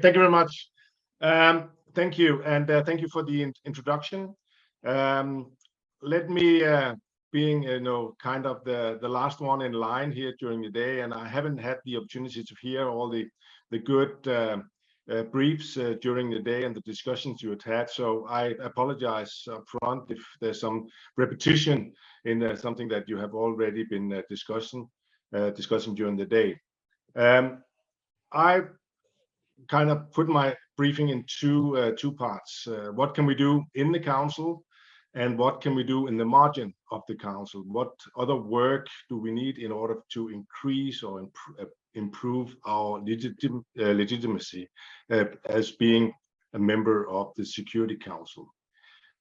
Thank you very much. Thank you, and thank you for the introduction. Um, Let me, being kind of the last one in line here during the day, and I haven't had the opportunity to hear all the good briefs during the day and the discussions you had. So I apologize up front if there's some repetition in something that you have already been discussing during the day. I kind of put my briefing in two parts. What can we do in the council, and what can we do in the margin of the council? What other work do we need in order to increase or improve our legitimacy as being a member of the Security Council?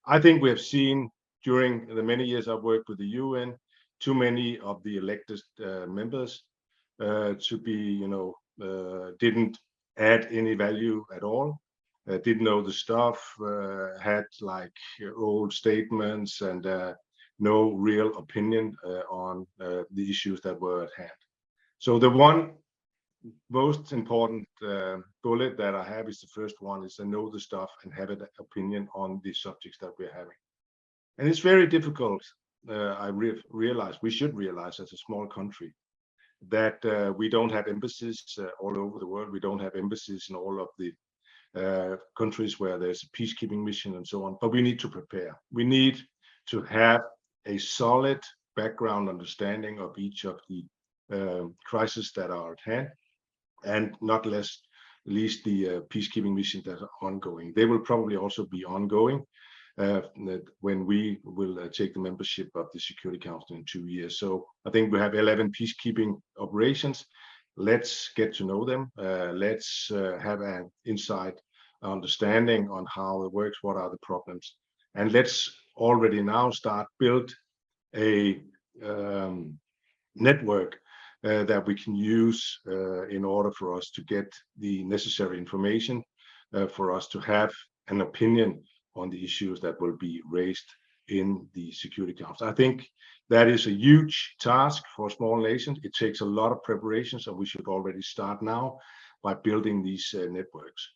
I think we have seen during the many years I've worked with the UN, too many of the elected members to be, didn't add any value at all, didn't know the stuff, had like old statements and no real opinion on the issues that were at hand. So the one most important bullet that I have is the first one, is to know the stuff and have an opinion on the subjects that we're having. And it's very difficult. I realize, we should realize as a small country, that we don't have embassies all over the world. We don't have embassies in all of the countries where there's a peacekeeping mission and so on. But we need to prepare. We need to have a solid background understanding of each of the crises that are at hand, and not least the peacekeeping missions that are ongoing. They will probably also be ongoing when we will take the membership of the Security Council in 2 years. So I think we have 11 peacekeeping operations. Let's get to know them. Let's have an inside understanding on how it works, what are the problems, and let's already now start build a network that we can use in order for us to get the necessary information for us to have an opinion on the issues that will be raised in the Security Council. I think that is a huge task for small nations. It takes a lot of preparation, so we should already start now by building these networks.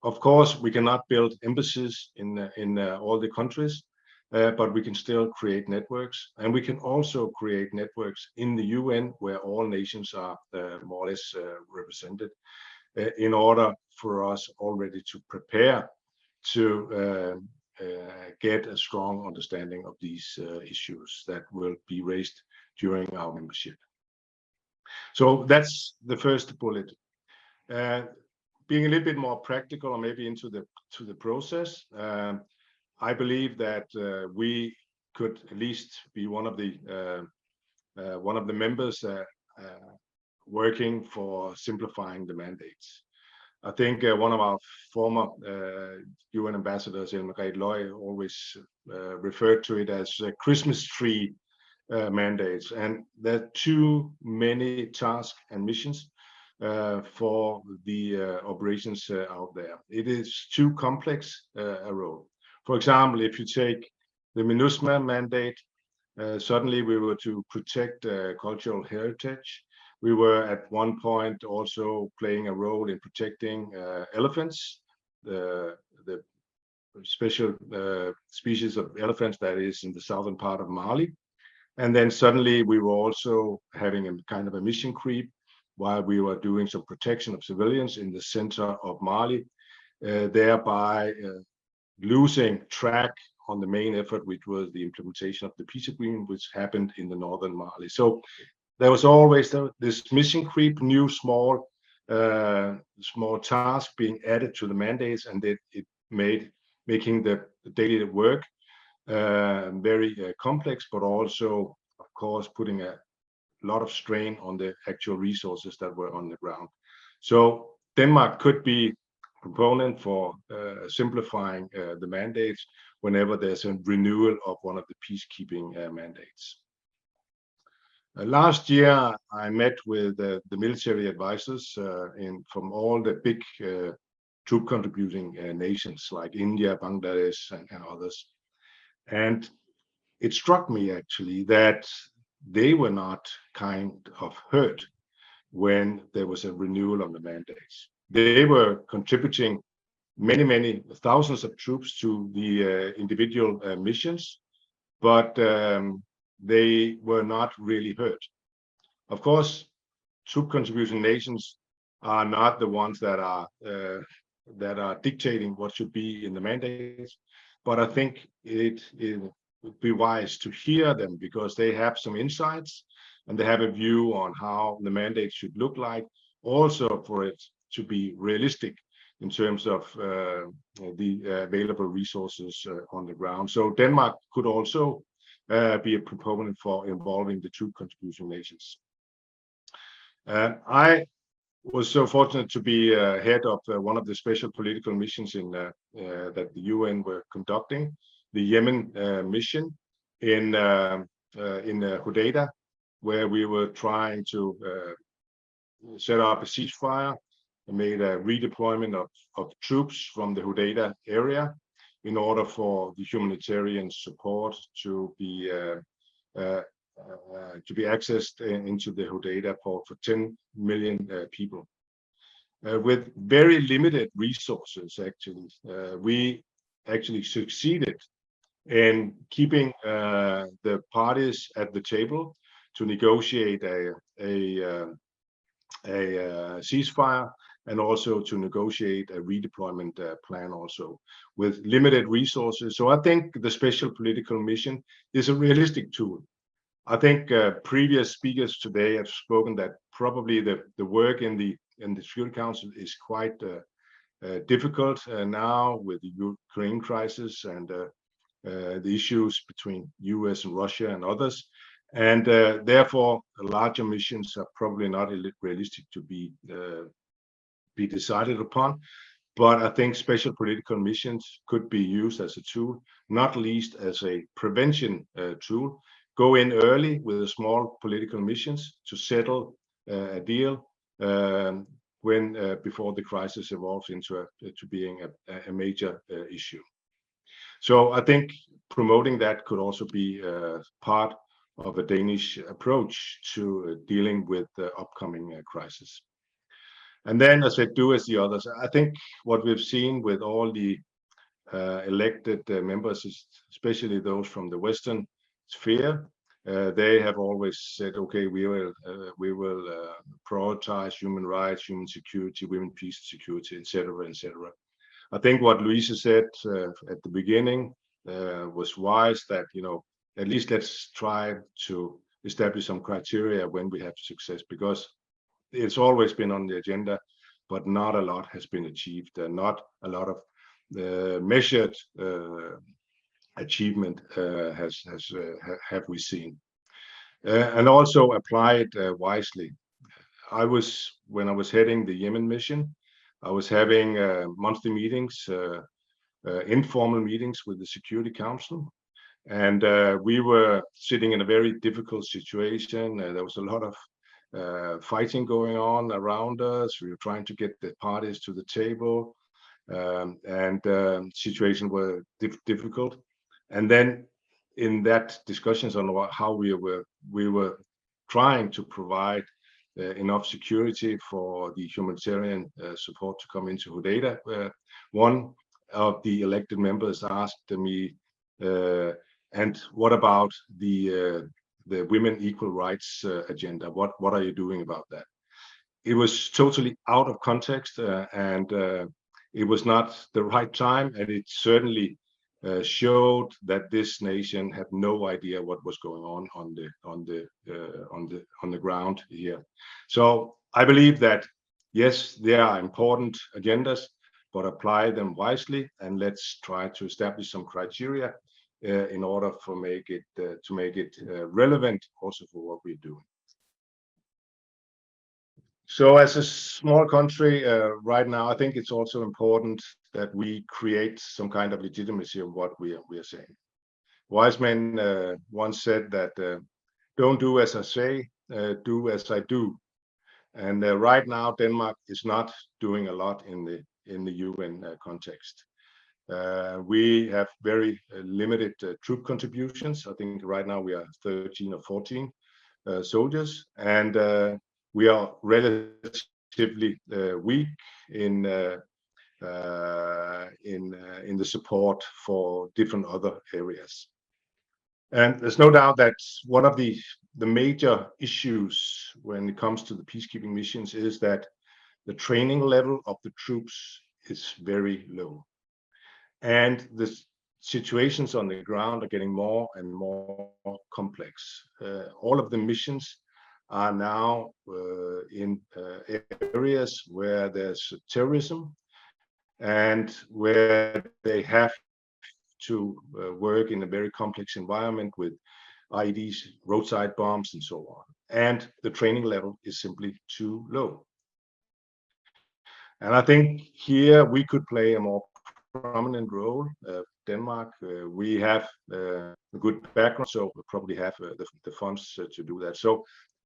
Of course, we cannot build embassies in all the countries, but we can still create networks, and we can also create networks in the UN where all nations are more or less represented, in order for us already to prepare to get a strong understanding of these issues that will be raised during our membership. So that's the first bullet. Being a little bit more practical, or maybe into the process, I believe that we could at least be one of the members working for simplifying the mandates. I think one of our former UN ambassadors, Margrethe Løj, always referred to it as Christmas tree mandates, and there are too many tasks and missions for the operations out there. It is too complex a role. For example, if you take the MINUSMA mandate, suddenly we were to protect cultural heritage. We were at one point also playing a role in protecting elephants, the special species of elephants that is in the southern part of Mali. And then suddenly we were also having a kind of a mission creep while we were doing some protection of civilians in the center of Mali, thereby losing track on the main effort, which was the implementation of the peace agreement, which happened in the northern Mali. So there was always this mission creep, new small task being added to the mandates, and it making the daily work very complex, but also, of course, putting a lot of strain on the actual resources that were on the ground. So Denmark could be a proponent for simplifying the mandates whenever there's a renewal of one of the peacekeeping mandates. Last year, I met with the military advisors from all the big troop contributing nations like India, Bangladesh, and others. And it struck me actually that they were not kind of hurt when there was a renewal on the mandates. they were contributing many thousands of troops to the individual missions, but they were not really heard. Of course, troop contribution nations are not the ones that are dictating what should be in the mandates, but I think it would be wise to hear them because they have some insights and they have a view on how the mandate should look like, also for it to be realistic in terms of the available resources on the ground. So Denmark could also be a proponent for involving the troop contribution nations. I was so fortunate to be head of one of the special political missions that the UN were conducting, the Yemen mission in Hodeidah, where we were trying to set up a ceasefire and made a redeployment of troops from the Hodeidah area in order for the humanitarian support to be accessed into the Hodeidah port for 10 million people. With very limited resources, actually, we actually succeeded in keeping the parties at the table to negotiate a ceasefire and also to negotiate a redeployment plan also with limited resources. So I think the special political mission is a realistic tool. I think previous speakers today have spoken that probably the work in the Security Council is quite difficult now with the Ukraine crisis and the issues between US and Russia and others. And therefore, larger missions are probably not realistic to be decided upon. But I think special political missions could be used as a tool, not least as a prevention tool. Go in early with small political missions to settle a deal before the crisis evolves into being a major issue. So I think promoting that could also be part of a Danish approach to dealing with the upcoming crisis. And then, as I do as the others, I think what we've seen with all the elected members, especially those from the Western sphere, they have always said, okay, we will prioritize human rights, human security, women, peace, security, etc., etc. I think what Louise said at the beginning was wise, that at least let's try to establish some criteria when we have success, because it's always been on the agenda, but not a lot has been achieved, and not a lot of measured achievement have we seen, and also apply it wisely. When I was heading the Yemen mission, I was having monthly meetings, informal meetings with the Security Council, and we were sitting in a very difficult situation. There was a lot of fighting going on around us. We were trying to get the parties to the table, and situation were difficult. And then in that discussions on how we were trying to provide enough security for the humanitarian support to come into Hodeidah, one of the elected members asked me, and what about the women equal rights agenda? What are you doing about that? It was totally out of context, and it was not the right time, and it certainly showed that this nation had no idea what was going on the ground here. So I believe that yes, there are important agendas, but apply them wisely, and let's try to establish some criteria in order to make it relevant also for what we're doing. So as a small country right now, I think it's also important that we create some kind of legitimacy of what we are saying. Wise men once said that don't do as I say, do as I do. And right now, Denmark is not doing a lot in the UN context. We have very limited troop contributions. I think right now we are 13 or 14 soldiers, and we are relatively weak in the support for different other areas. And there's no doubt that one of the major issues when it comes to the peacekeeping missions is that the training level of the troops is very low. And the situations on the ground are getting more and more complex. All of the missions are now in areas where there's terrorism and where they have to work in a very complex environment with IEDs, roadside bombs, and so on. And the training level is simply too low. And I think here we could play a more prominent role. Denmark, we have a good background, so we probably have the funds to do that. So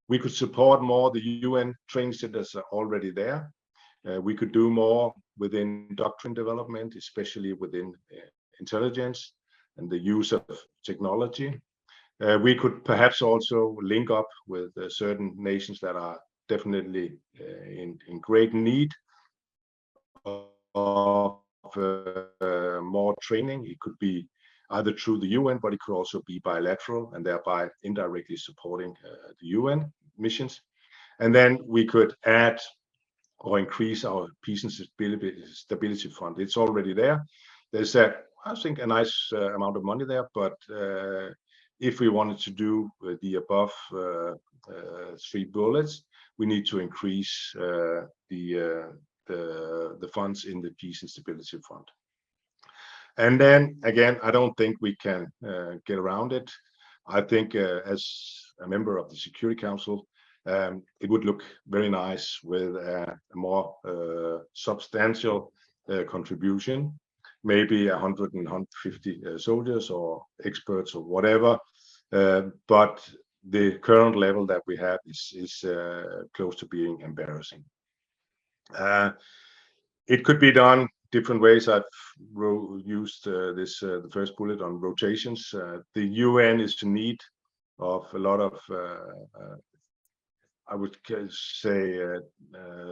we could support more the UN training centers are already there. We could do more within doctrine development, especially within intelligence and the use of technology. We could perhaps also link up with certain nations that are definitely in great need of more training. It could be either through the UN, but it could also be bilateral and thereby indirectly supporting the UN missions. And then we could add or increase our peace and stability fund. It's already there. There's I think a nice amount of money there, but if we wanted to do the above 3 bullets, we need to increase the funds in the peace and stability fund. And then again, I don't think we can get around it. I think as a member of the Security Council, it would look very nice with a more substantial contribution, maybe 100 and 150 soldiers or experts or whatever. But the current level that we have is close to being embarrassing. It could be done different ways. I've used the first bullet on rotations. The UN is in need of a lot of I would say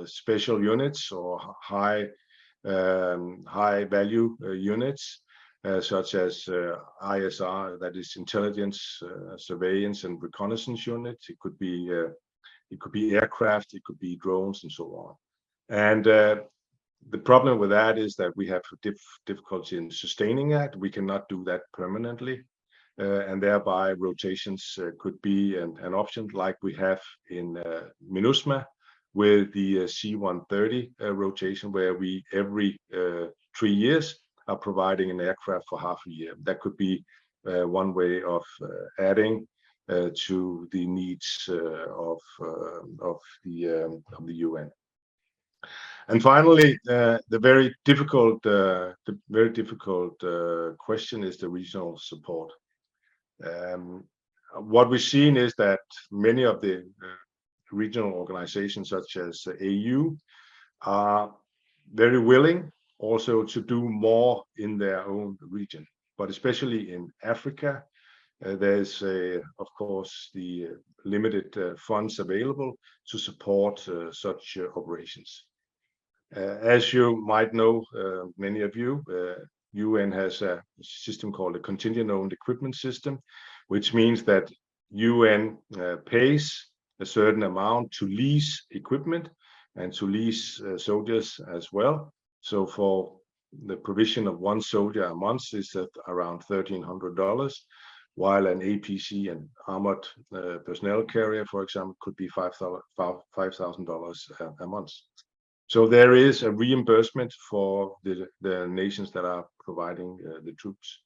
special units or high value units, such as ISR, that is intelligence, surveillance, and reconnaissance units. It could be aircraft, it could be drones, and so on. And the problem with that is that we have difficulty in sustaining that. We cannot do that permanently. And thereby rotations could be an option, like we have in MINUSMA with the C-130 rotation, where we every 3 years are providing an aircraft for half a year. That could be one way of adding to the needs of the UN. And finally, the very difficult question is the regional support. What we've seen is that many of the regional organizations, such as AU, are very willing also to do more in their own region, but especially in Africa, there's of course the limited funds available to support such operations. As you might know, many of you, UN has a system called a contingent owned equipment system, which means that UN pays a certain amount to lease equipment and to lease soldiers as well. So for the provision of 1 soldier a month is at around $1,300, while an APC, an armored personnel carrier, for example, could be $5,000 a month. So there is a reimbursement for the nations that are providing the troops.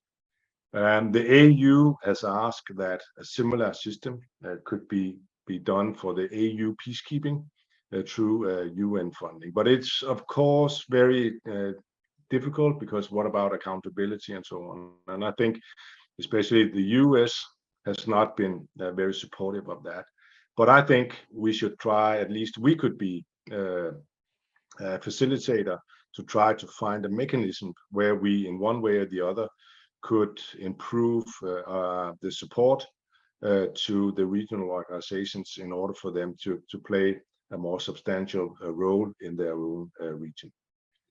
The AU has asked that a similar system could be done for the AU peacekeeping through UN funding. But it's of course very difficult, because what about accountability and so on? And I think especially the US has not been very supportive of that. But I think we should try, at least we could be facilitator to try to find a mechanism where we, in one way or the other, could improve the support to the regional organizations in order for them to play a more substantial role in their own region.